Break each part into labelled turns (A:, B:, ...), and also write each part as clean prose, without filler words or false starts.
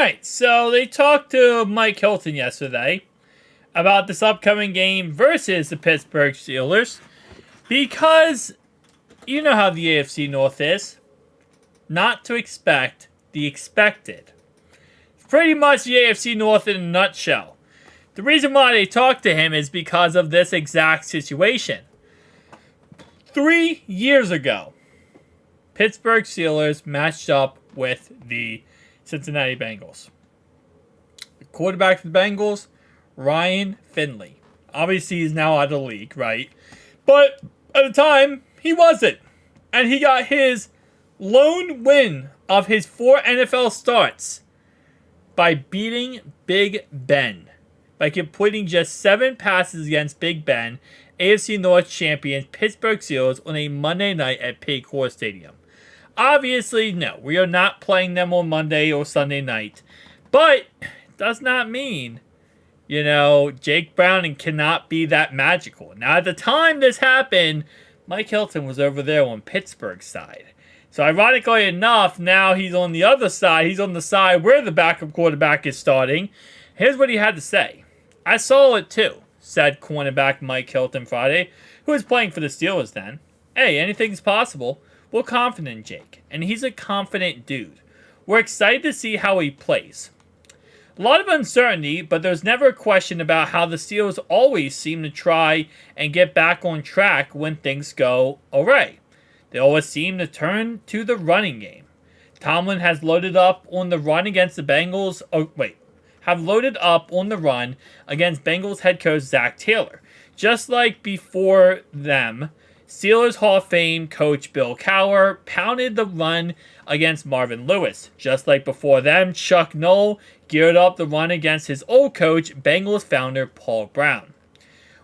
A: right, so they talked to Mike Hilton yesterday about this upcoming game versus the Pittsburgh Steelers because you know how the AFC North is. Not to expect the expected. Pretty much the AFC North in a nutshell. The reason why they talked to him is because of this exact situation. 3 years ago, Pittsburgh Steelers matched up with the Cincinnati Bengals. The quarterback for the Bengals, Ryan Finley. Obviously, he's now out of the league, right? But at the time, he wasn't. And he got his lone win of his 4 NFL starts by beating Big Ben. By completing just 7 passes against Big Ben, AFC North champions Pittsburgh Steelers on a Monday night at Paycor Stadium. Obviously, no, we are not playing them on Monday or Sunday night. But it does not mean, Jake Browning cannot be that magical. Now, at the time this happened, Mike Hilton was over there on Pittsburgh's side. So, ironically enough, now he's on the other side. He's on the side where the backup quarterback is starting. Here's what he had to say. I saw it too, said cornerback Mike Hilton Friday, who was playing for the Steelers then. Hey, anything's possible. We're confident in Jake, and he's a confident dude. We're excited to see how he plays. A lot of uncertainty, but there's never a question about how the Steelers always seem to try and get back on track when things go awry. They always seem to turn to the running game. Tomlin has loaded up on the run against the Bengals. Have loaded up on the run against Bengals head coach Zach Taylor. Just like before them, Steelers Hall of Fame coach Bill Cowher pounded the run against Marvin Lewis. Just like before them, Chuck Noll geared up the run against his old coach, Bengals founder Paul Brown.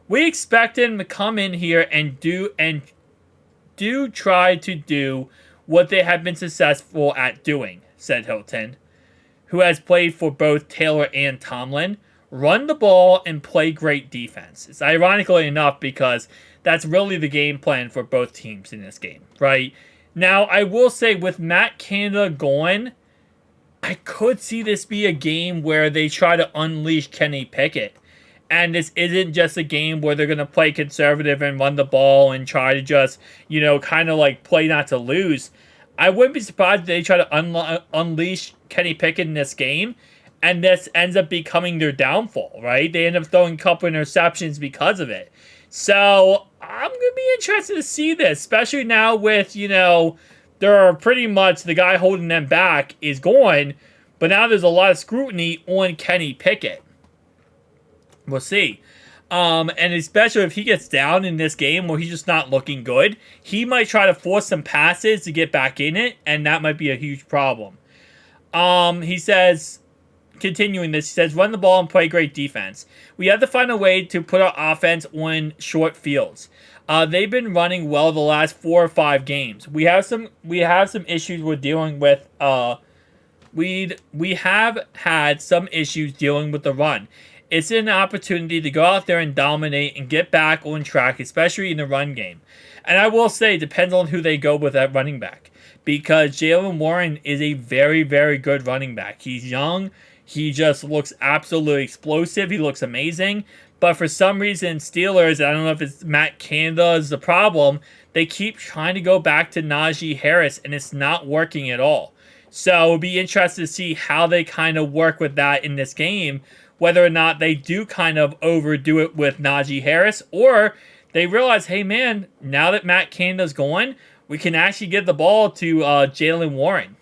A: We expect him to come in here and try to do what they have been successful at doing, said Hilton, who has played for both Taylor and Tomlin. Run the ball and play great defense. It's ironically enough because that's really the game plan for both teams in this game, right? Now, I will say with Matt Canada going, I could see this be a game where they try to unleash Kenny Pickett. And this isn't just a game where they're going to play conservative and run the ball and try to just, kind of like play not to lose. I wouldn't be surprised if they try to unleash Kenny Pickett in this game, and this ends up becoming their downfall, right? They end up throwing a couple interceptions because of it. So I'm going to be interested to see this, especially now with, they're pretty much the guy holding them back is gone, but now there's a lot of scrutiny on Kenny Pickett. We'll see. And especially if he gets down in this game where he's just not looking good, he might try to force some passes to get back in it, and that might be a huge problem. He says, continuing this, he says, run the ball and play great defense. We have to find a way to put our offense on short fields. They've been running well the last 4 or 5 games. We have some issues we're dealing with. We have had some issues dealing with the run. It's an opportunity to go out there and dominate and get back on track, especially in the run game. And I will say, it depends on who they go with at running back, because Jaylen Warren is a very, very good running back. He's young. He just looks absolutely explosive. He looks amazing. But for some reason, Steelers, I don't know if it's Matt Canada is the problem, they keep trying to go back to Najee Harris, and it's not working at all. So it'll be interesting to see how they kind of work with that in this game, whether or not they do kind of overdo it with Najee Harris, or they realize, hey man, now that Matt Canada's gone, we can actually get the ball to Jaylen Warren.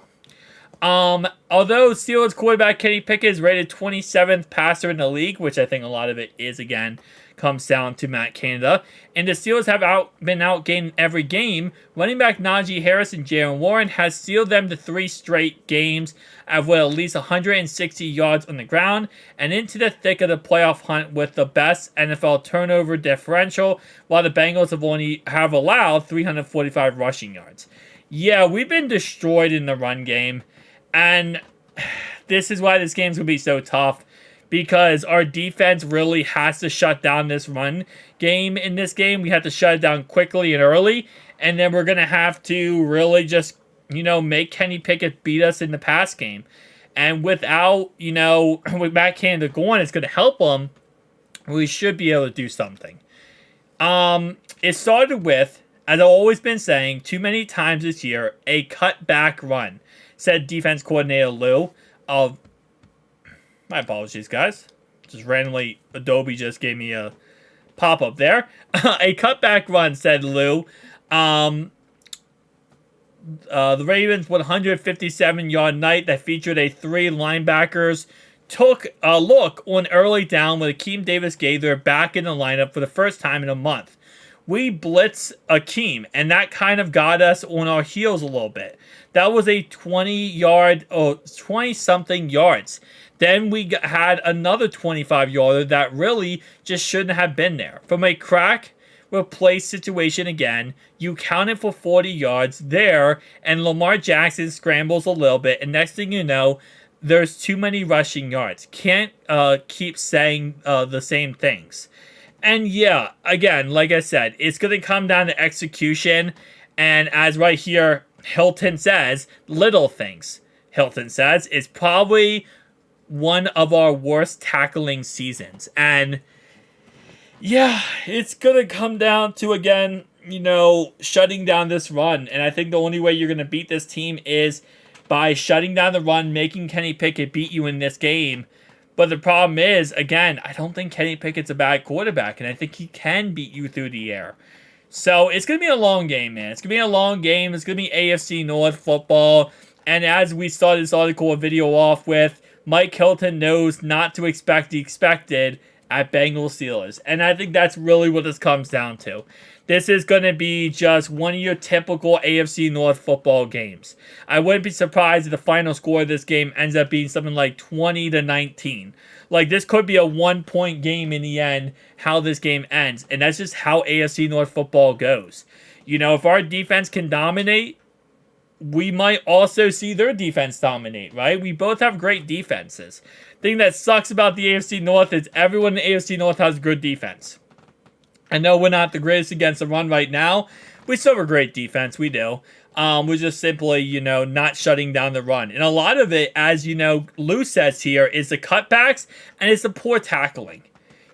A: Although Steelers quarterback Kenny Pickett is rated 27th passer in the league, which I think a lot of it is, again, comes down to Matt Canada, and the Steelers have been outgained every game, running back Najee Harris and Jaylen Warren has sealed them to 3 straight games with at least 160 yards on the ground and into the thick of the playoff hunt with the best NFL turnover differential, while the Bengals have allowed 345 rushing yards. Yeah, we've been destroyed in the run game, and this is why this game's going to be so tough, because our defense really has to shut down this run game in this game. We have to shut it down quickly and early, and then we're going to have to really just, make Kenny Pickett beat us in the pass game. And without, with Matt Canada going, it's going to help them. We should be able to do something. It started with, as I've always been saying, too many times this year, a cutback run, said defense coordinator Lou. My apologies, guys. Just randomly, Adobe just gave me a pop-up there. A cutback run, said Lou. The Ravens 157-yard night that featured a 3 linebackers took a look on early down with Akeem Davis-Gaither back in the lineup for the first time in a month. We blitzed Akeem, and that kind of got us on our heels a little bit. That was a 20-something yards. Then we had another 25-yarder that really just shouldn't have been there. From a crack replace situation again, you counted for 40 yards there, and Lamar Jackson scrambles a little bit, and next thing you know, there's too many rushing yards. Can't keep saying the same things. And yeah, again, like I said, it's going to come down to execution. And as right here, Hilton says, little things. Hilton says, it's probably one of our worst tackling seasons. And yeah, it's going to come down to, again, shutting down this run. And I think the only way you're going to beat this team is by shutting down the run, making Kenny Pickett beat you in this game. But the problem is, again, I don't think Kenny Pickett's a bad quarterback, and I think he can beat you through the air. So it's going to be a long game, man. It's going to be a long game. It's going to be AFC North football. And as we started this article or video off with, Mike Hilton knows not to expect the expected at Bengals Steelers. And I think that's really what this comes down to. This is going to be just one of your typical AFC North football games. I wouldn't be surprised if the final score of this game ends up being something like 20-19. Like, this could be a 1-point game in the end, how this game ends. And that's just how AFC North football goes. If our defense can dominate, we might also see their defense dominate, right? We both have great defenses. The thing that sucks about the AFC North is everyone in the AFC North has good defense. I know we're not the greatest against the run right now. We still have a great defense. We do. We're just simply, not shutting down the run. And a lot of it, as Lou says here, is the cutbacks and it's the poor tackling.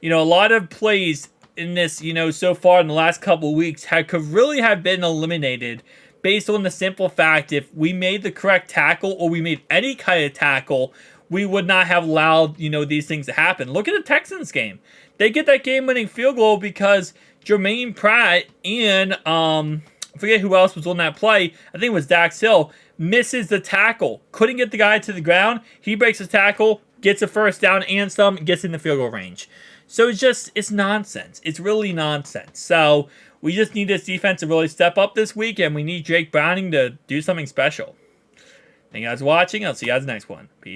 A: A lot of plays in this, so far in the last couple of weeks could really have been eliminated based on the simple fact if we made the correct tackle or we made any kind of tackle, we would not have allowed, these things to happen. Look at the Texans game. They get that game-winning field goal because Jermaine Pratt and, I forget who else was on that play. I think it was Dax Hill. Misses the tackle. Couldn't get the guy to the ground. He breaks his tackle, gets a first down and some, gets in the field goal range. So it's nonsense. It's really nonsense. So we just need this defense to really step up this week, and we need Jake Browning to do something special. Thank you guys for watching. I'll see you guys next one. Peace.